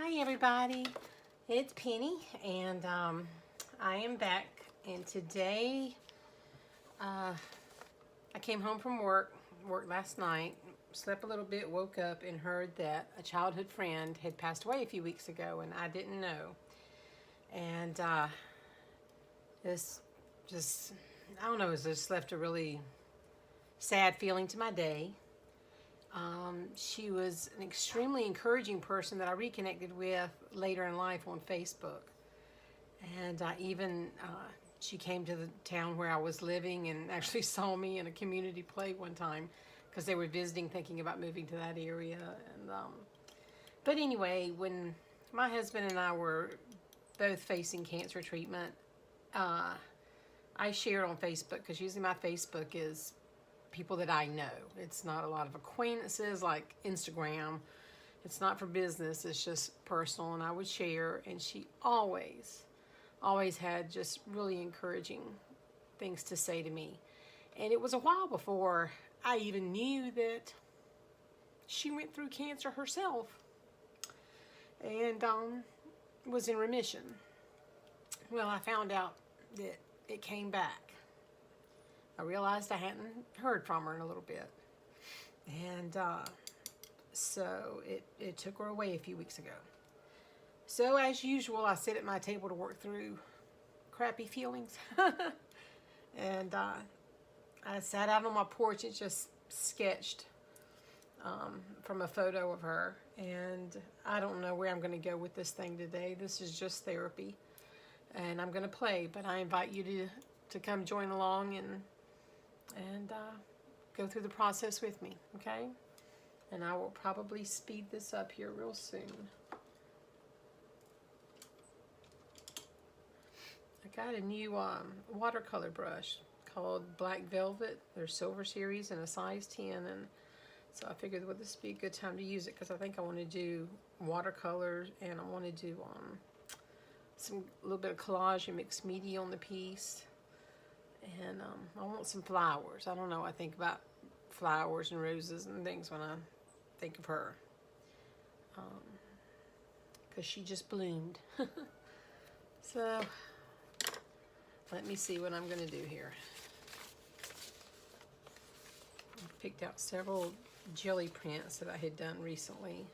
Hi everybody, it's Penny and I am back, and today I came home from work last night, slept a little bit, woke up and heard that a childhood friend had passed away a few weeks ago and I didn't know. And this just, I don't know, it's just left a really sad feeling to my day. She was an extremely encouraging person that I reconnected with later in life on Facebook. And she came to the town where I was living and actually saw me in a community play one time because they were visiting, thinking about moving to that area. But anyway, when my husband and I were both facing cancer treatment, I shared on Facebook, because usually my Facebook is people that I know. It's not a lot of acquaintances like Instagram. It's not for business, it's just personal, and I would share, and she always had just really encouraging things to say to me. And it was a while before I even knew that she went through cancer herself and was in remission. Well, I found out that it came back. I realized I hadn't heard from her in a little bit. And so it took her away a few weeks ago. So as usual, I sit at my table to work through crappy feelings. And I sat out on my porch and just sketched from a photo of her. And I don't know where I'm going to go with this thing today. This is just therapy. And I'm going to play, but I invite you to come join along and go through the process with me, okay? And I will probably speed this up here real soon. I got a new watercolor brush called Black Velvet. They're Silver Series in a size 10, and so I figured, well, this would be a good time to use it because I think I want to do watercolors and I want to do a little bit of collage and mixed media on the piece. And I want some flowers. I don't know, I think about flowers and roses and things when I think of her. Because she just bloomed. So, let me see what I'm going to do here. I picked out several jelly prints that I had done recently.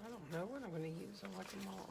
I don't know what I'm going to use. I like them all.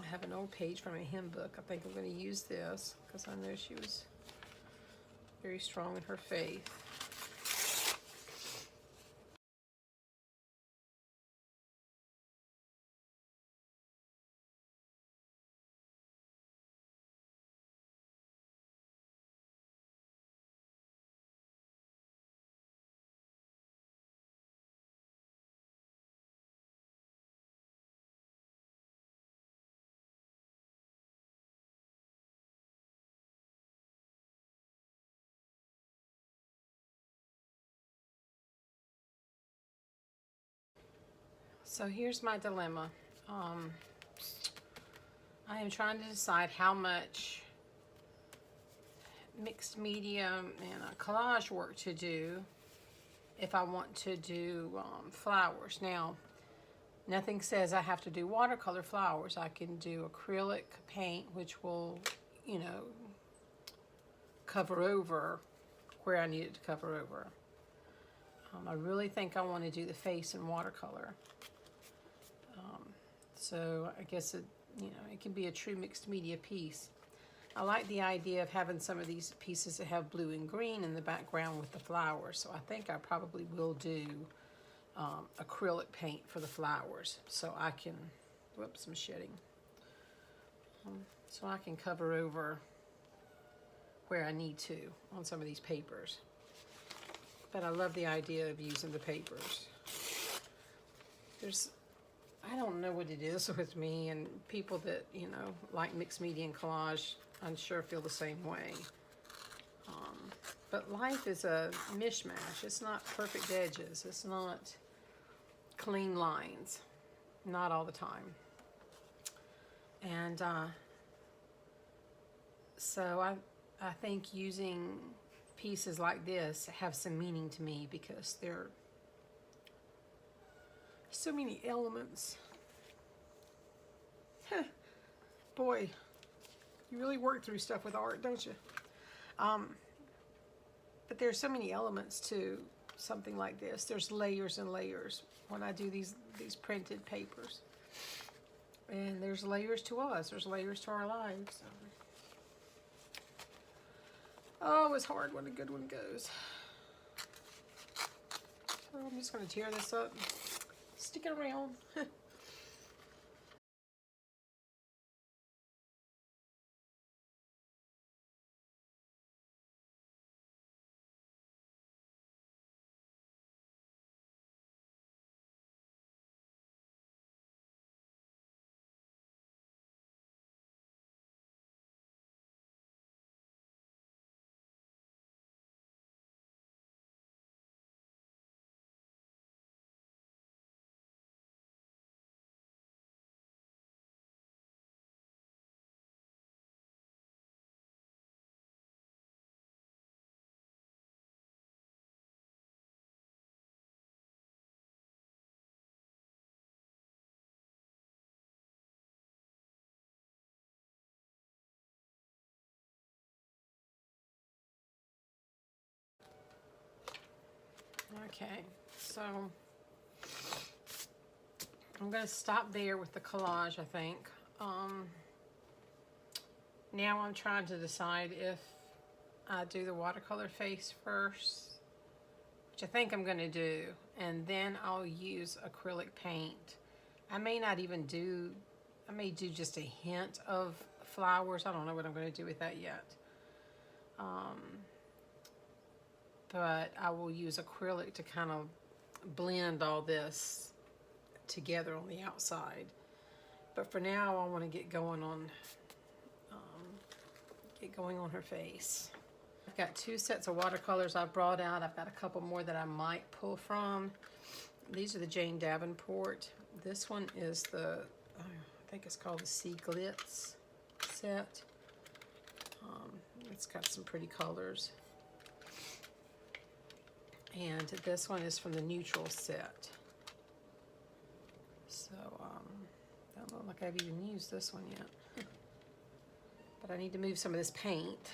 I have an old page from a hymn book. I think I'm going to use this because I know she was very strong in her faith. So here's my dilemma. I am trying to decide how much mixed medium and collage work to do if I want to do flowers. Now, nothing says I have to do watercolor flowers. I can do acrylic paint, which will, cover over where I need it to cover over. I really think I want to do the face in watercolor. So I guess it can be a true mixed media piece. I like the idea of having some of these pieces that have blue and green in the background with the flowers. So I think I probably will do acrylic paint for the flowers, so I can, whoops, I'm shedding. So I can cover over where I need to on some of these papers. But I love the idea of using the papers. I don't know what it is with me, and people that, like mixed media and collage, I'm sure feel the same way. But life is a mishmash. It's not perfect edges. It's not clean lines. Not all the time. And so I think using pieces like this have some meaning to me because there are so many elements. Boy, you really work through stuff with art, don't you? But there's so many elements to something like this. There's layers and layers when I do these printed papers. And there's layers to us. There's layers to our lives. Oh, it's hard when a good one goes. So I'm just going to tear this up. Stick it around. Okay, so I'm going to stop there with the collage, I think. Now I'm trying to decide if I do the watercolor face first, which I think I'm going to do, and then I'll use acrylic paint. I may not even do, I may do just a hint of flowers. I don't know what I'm going to do with that yet. But I will use acrylic to kind of blend all this together on the outside. But for now, I want to get going on her face. I've got 2 sets of watercolors I've brought out. I've got a couple more that I might pull from. These are the Jane Davenport. This one is the, I think it's called the Sea Glitz set. It's got some pretty colors. And this one is from the Neutral set. So, I don't look like I've even used this one yet. But I need to move some of this paint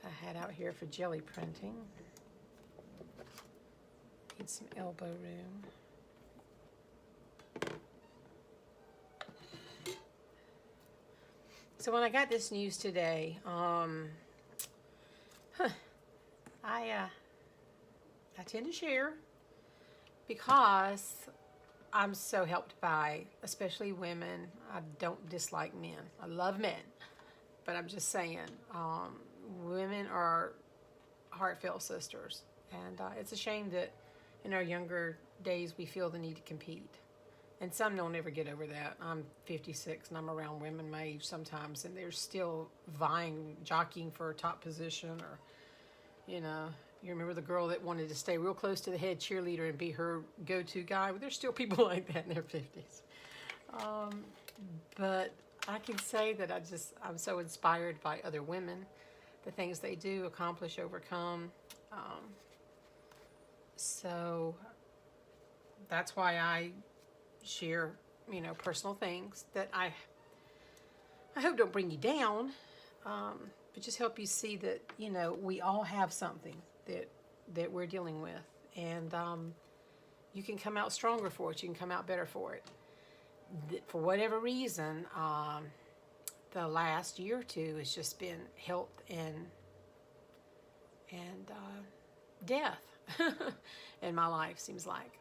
I had out here for jelly printing. Need some elbow room. So when I got this news today, I tend to share because I'm so helped by, especially women. I don't dislike men. I love men, but I'm just saying, women are heartfelt sisters, and it's a shame that in our younger days we feel the need to compete. And some don't ever get over that. I'm 56 and I'm around women my age sometimes, and they're still vying, jockeying for a top position, or, you know, you remember the girl that wanted to stay real close to the head cheerleader and be her go-to guy? Well, there's still people like that in their 50s. But I can say that I'm so inspired by other women, the things they do, accomplish, overcome. So that's why I share, personal things that I hope don't bring you down, but just help you see that, we all have something that we're dealing with, and you can come out stronger for it. You can come out better for it. For whatever reason, the last year or two has just been health and death in my life, seems like.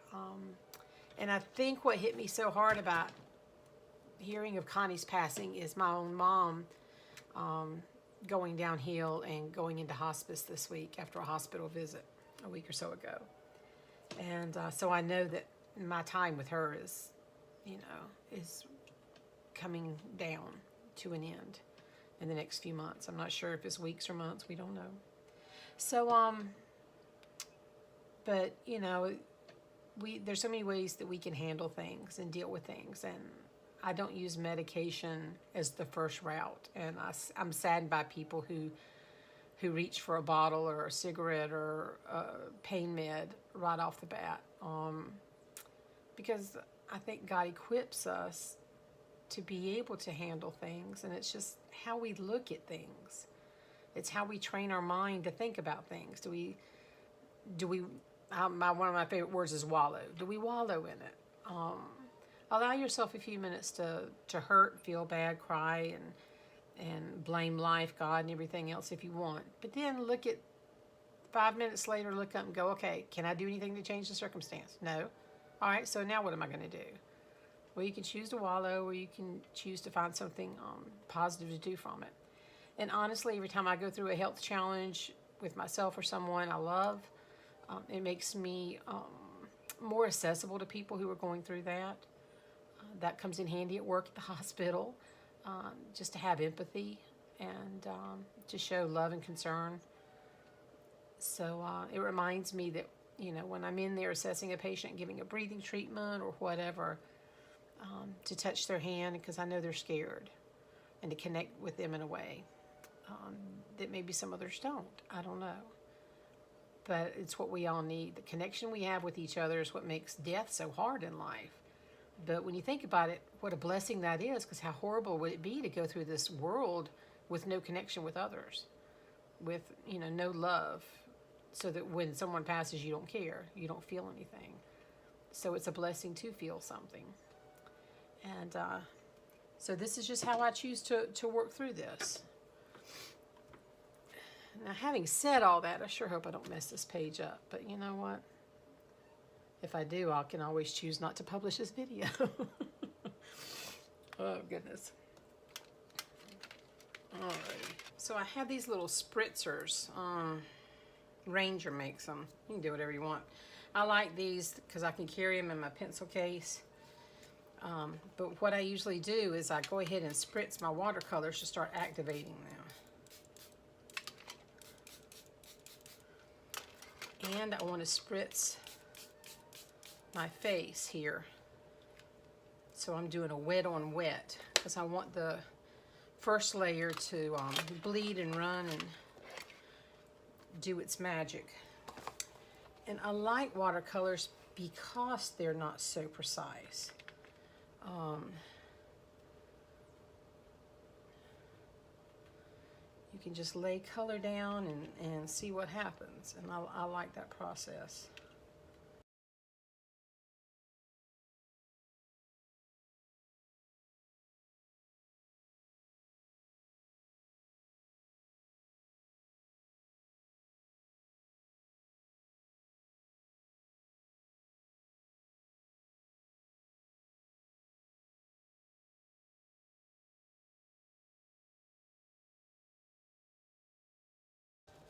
And I think what hit me so hard about hearing of Connie's passing is my own mom going downhill and going into hospice this week after a hospital visit a week or so ago. And so I know that my time with her is coming down to an end in the next few months. I'm not sure if it's weeks or months. We don't know. So, but, there's so many ways that we can handle things and deal with things. And I don't use medication as the first route. And I'm saddened by people who who reach for a bottle or a cigarette or a pain med right off the bat. Because I think God equips us to be able to handle things, and it's just how we look at things. It's how we train our mind to think about things. Do we one of my favorite words is wallow. Do we wallow in it? Allow yourself a few minutes to hurt, feel bad, cry, and blame life, God, and everything else if you want. But then look at 5 minutes later, look up and go, okay, can I do anything to change the circumstance? No. All right, so now what am I going to do? Well, you can choose to wallow, or you can choose to find something positive to do from it. And honestly, every time I go through a health challenge with myself or someone I love, it makes me more accessible to people who are going through that. That comes in handy at work at the hospital, just to have empathy and to show love and concern. So it reminds me that, when I'm in there assessing a patient, giving a breathing treatment or whatever, to touch their hand because I know they're scared, and to connect with them in a way that maybe some others don't. I don't know. But it's what we all need. The connection we have with each other is what makes death so hard in life. But when you think about it, what a blessing that is, because how horrible would it be to go through this world with no connection with others, with, no love, so that when someone passes, you don't care, you don't feel anything. So it's a blessing to feel something. And so this is just how I choose to work through this. Now, having said all that, I sure hope I don't mess this page up. But you know what? If I do, I can always choose not to publish this video. Oh, goodness. Alrighty. So I have these little spritzers. Ranger makes them. You can do whatever you want. I like these because I can carry them in my pencil case. But what I usually do is I go ahead and spritz my watercolors to start activating them. And I want to spritz my face here. So I'm doing a wet on wet because I want the first layer to bleed and run and do its magic. And I like watercolors because they're not so precise. You can just lay color down and see what happens, and I like that process.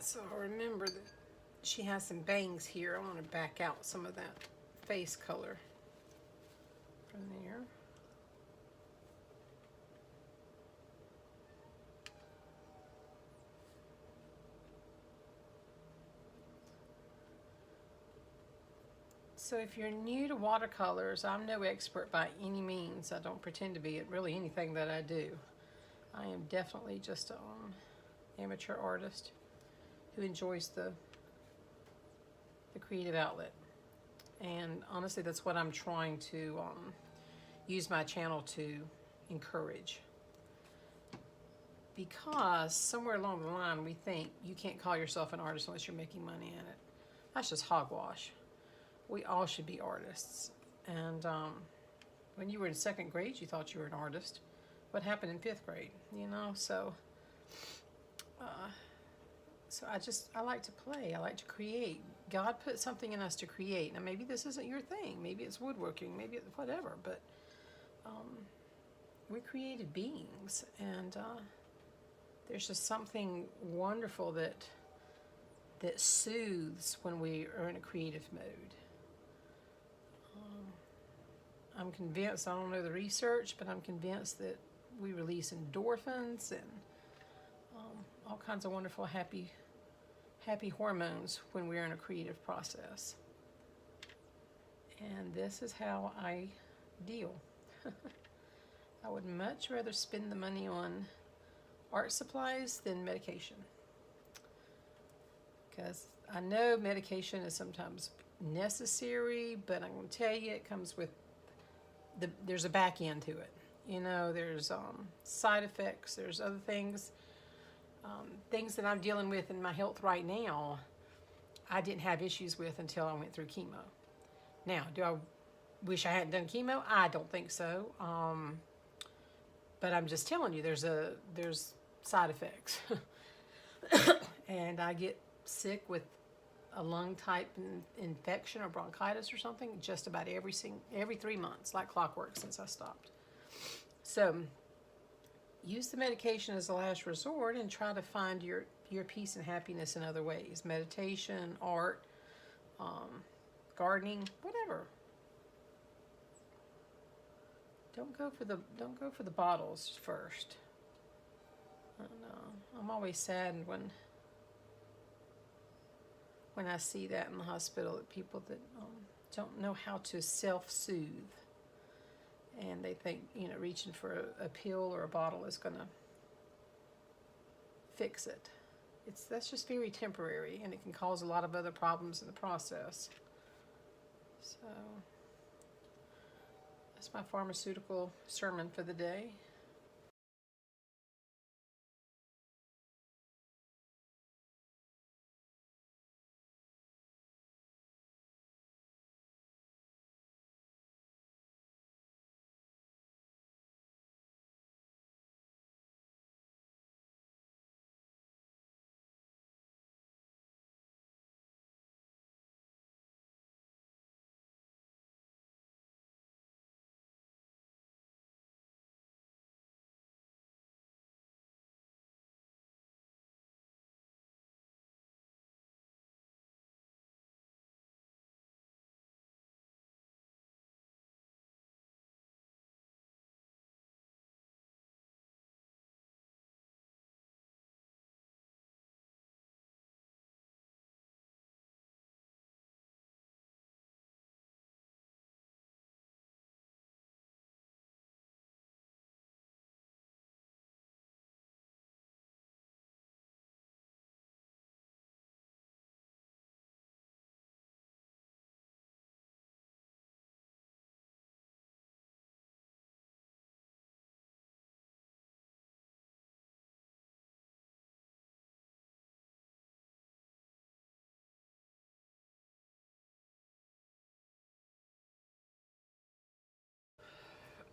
So remember that she has some bangs here. I want to back out some of that face color from there. So if you're new to watercolors, I'm no expert by any means. I don't pretend to be at really anything that I do. I am definitely just an amateur artist who enjoys the creative outlet. And honestly, that's what I'm trying to use my channel to encourage. Because somewhere along the line, we think you can't call yourself an artist unless you're making money in it. That's just hogwash. We all should be artists. And when you were in 2nd grade, you thought you were an artist. What happened in 5th grade? So I like to play. I like to create. God put something in us to create. Now, maybe this isn't your thing. Maybe it's woodworking. Maybe it's whatever. But we're created beings. And there's just something wonderful that soothes when we are in a creative mode. I'm convinced, I don't know the research, but I'm convinced that we release endorphins and all kinds of wonderful happy hormones when we're in a creative process. And this is how I deal. I would much rather spend the money on art supplies than medication. because I know medication is sometimes necessary, but I'm going to tell you it comes with there's a back end to it. You know, there's side effects, there's other things, things that I'm dealing with in my health right now I didn't have issues with until I went through chemo. Now, do I wish I hadn't done chemo? I don't think so. But I'm just telling you, there's side effects, and I get sick with a lung type infection or bronchitis or something just about every 3 months, like clockwork, since I stopped. So use the medication as a last resort and try to find your peace and happiness in other ways: meditation, art, gardening, whatever. Don't go for the bottles first. I don't know. I'm always saddened when I see that in the hospital, that people that don't know how to self-soothe, and they think reaching for a pill or a bottle is going to fix it. That's just very temporary, and it can cause a lot of other problems in the process. So that's my pharmaceutical sermon for the day.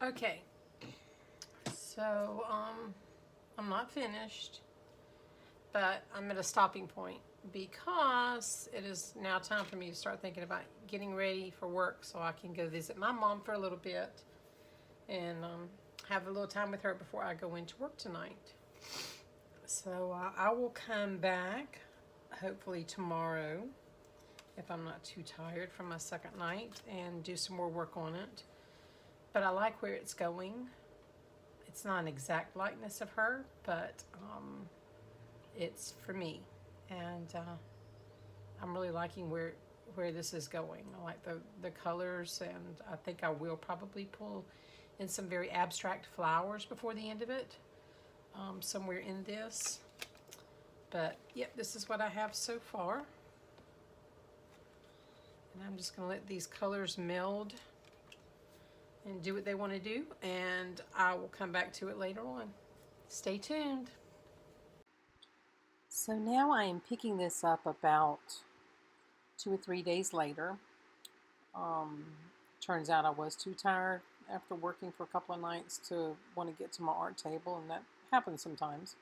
Okay, so I'm not finished, but I'm at a stopping point because it is now time for me to start thinking about getting ready for work so I can go visit my mom for a little bit and have a little time with her before I go into work tonight. So I will come back hopefully tomorrow if I'm not too tired from my second night and do some more work on it. But I like where it's going. It's not an exact likeness of her, but it's for me, and I'm really liking where this is going. I like the colors, and I think I will probably pull in some very abstract flowers before the end of it, somewhere in this. But yep, this is what I have so far, and I'm just going to let these colors meld and do what they want to do, and I will come back to it later on. Stay tuned. So now I am picking this up about 2 or 3 days later. Turns out I was too tired after working for a couple of nights to want to get to my art table, and that happens sometimes.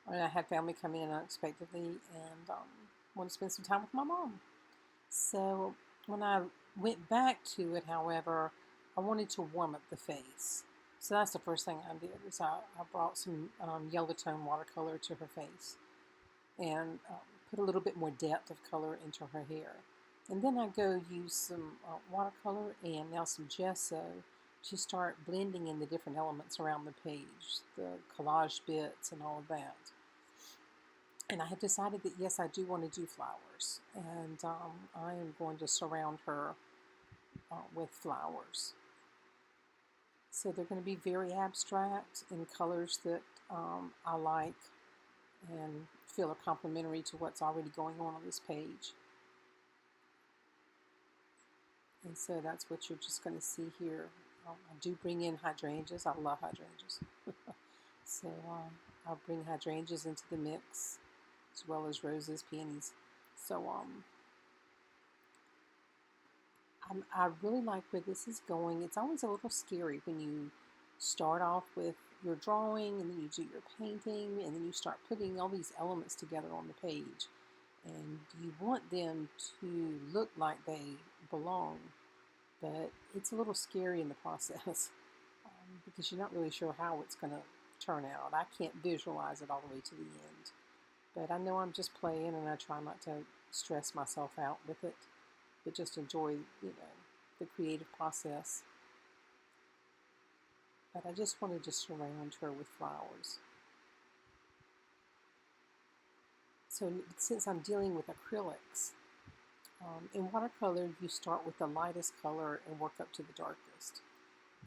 And I had family come in unexpectedly and want to spend some time with my mom. So when I went back to it, however, I wanted to warm up the face. So that's the first thing I did, is I brought some yellow tone watercolor to her face and put a little bit more depth of color into her hair. And then I go use some watercolor and now some gesso to start blending in the different elements around the page, the collage bits and all of that. And I have decided that yes, I do want to do flowers, and I am going to surround her with flowers. So they're going to be very abstract in colors that I like, and feel are complementary to what's already going on this page. And so that's what you're just going to see here. I do bring in hydrangeas. I love hydrangeas. So I'll bring hydrangeas into the mix, as well as roses, peonies. So I really like where this is going. It's always a little scary when you start off with your drawing and then you do your painting and then you start putting all these elements together on the page. And you want them to look like they belong, but it's a little scary in the process because you're not really sure how it's going to turn out. I can't visualize it all the way to the end, but I know I'm just playing and I try not to stress myself out with it, but just enjoy, the creative process. But I just wanted to surround her with flowers. So since I'm dealing with acrylics, in watercolor you start with the lightest color and work up to the darkest.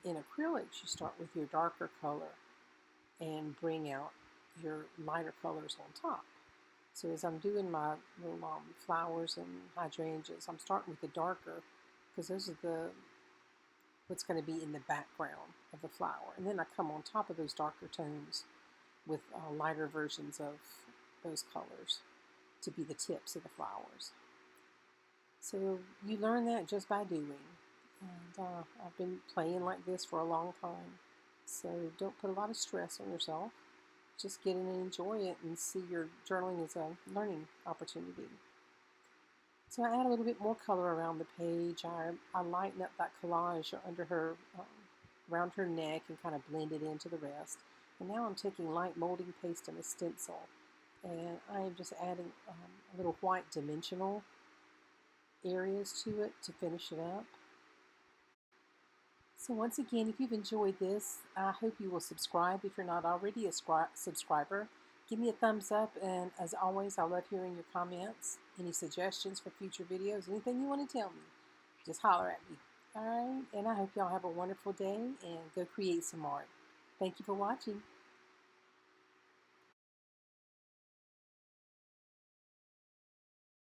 In acrylics you start with your darker color and bring out your lighter colors on top. So as I'm doing my little flowers and hydrangeas, I'm starting with the darker because those are what's going to be in the background of the flower. And then I come on top of those darker tones with lighter versions of those colors to be the tips of the flowers. So you learn that just by doing. And I've been playing like this for a long time. So don't put a lot of stress on yourself. Just get in and enjoy it and see your journaling as a learning opportunity. So I add a little bit more color around the page. I lighten up that collage under her, around her neck and kind of blend it into the rest. And now I'm taking light molding paste and a stencil. And I am just adding a little white dimensional areas to it to finish it up. So once again, if you've enjoyed this, I hope you will subscribe if you're not already a subscriber. Give me a thumbs up, and as always, I love hearing your comments, any suggestions for future videos, anything you want to tell me, just holler at me. All right, and I hope y'all have a wonderful day and go create some art. Thank you for watching.